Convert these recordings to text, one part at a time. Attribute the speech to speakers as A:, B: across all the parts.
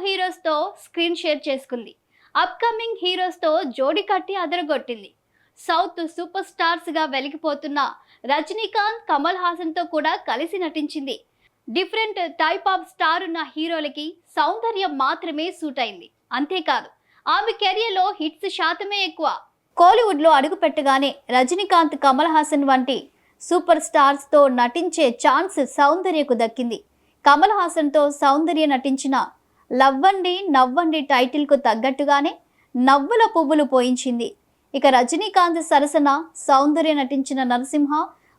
A: Heroes తో screen share చేసుకుంది. Upcoming heroes తో జోడి కట్టి అదరగొట్టింది. సౌత్ సూపర్ స్టార్స్ గా వెలిగిపోతున్న రజనీకాంత్, కమల్ హాసన్ తో కూడా కలిసి నటించింది. డిఫరెంట్ టైప్ ఆఫ్ స్టార్ ఉన్న హీరోలకి సౌందర్యం మాత్రమే సూట్ అయింది. అంతేకాదు ఆమె కెరియర్లో హిట్స్ శాతమే ఎక్కువ. కోలీవుడ్ లో అడుగు పెట్టగానే రజనీకాంత్, కమల్ హాసన్ వంటి సూపర్ స్టార్స్ తో నటించే ఛాన్స్ సౌందర్యకు దక్కింది. కమల్ హాసన్ తో సౌందర్య నటించిన లవ్వండి నవ్వండి టైటిల్ కు తగ్గట్టుగానే నవ్వుల పువ్వులు పోయించింది. ఇక రజనీకాంత్ సరసన సౌందర్య నటించిన నరసింహ,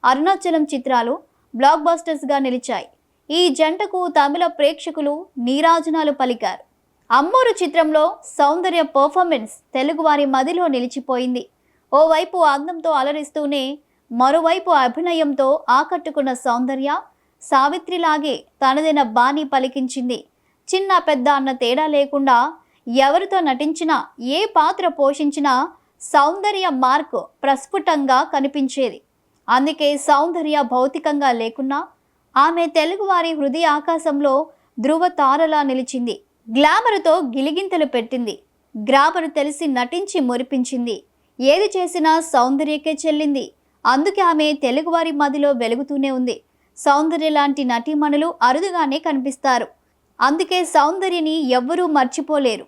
A: అరుణాచలం చిత్రాలు బ్లాక్ బస్టర్స్ గా నిలిచాయి. ఈ జంటకు తమిళ ప్రేక్షకులు నీరాజనాలు పలికారు. అమ్మోరు చిత్రంలో సౌందర్య పర్ఫార్మెన్స్ తెలుగువారి మదిలో నిలిచిపోయింది. ఓవైపు అందంతో అలరిస్తూనే మరోవైపు అభినయంతో ఆకట్టుకున్న సౌందర్య సావిత్రిలాగే తనదైన బాణీ పలికించింది. చిన్న పెద్ద అన్న తేడా లేకుండా ఎవరితో నటించినా, ఏ పాత్ర పోషించినా సౌందర్య మార్క్ ప్రస్ఫుటంగా కనిపించేది. అందుకే సౌందర్య భౌతికంగా లేకున్నా ఆమె తెలుగువారి హృదయ ఆకాశంలో ధృవ తారలా నిలిచింది. గ్లామరుతో గిలిగింతలు పెట్టింది. గ్రామరు తెలిసి నటించి మురిపించింది. ఏది చేసినా సౌందర్యకే చెల్లింది. అందుకే ఆమె తెలుగువారి మదిలో వెలుగుతూనే ఉంది. సౌందర్య లాంటి నటీమణులు అరుదుగానే కనిపిస్తారు. అందుకే సౌందర్యని ఎవ్వరూ మర్చిపోలేరు.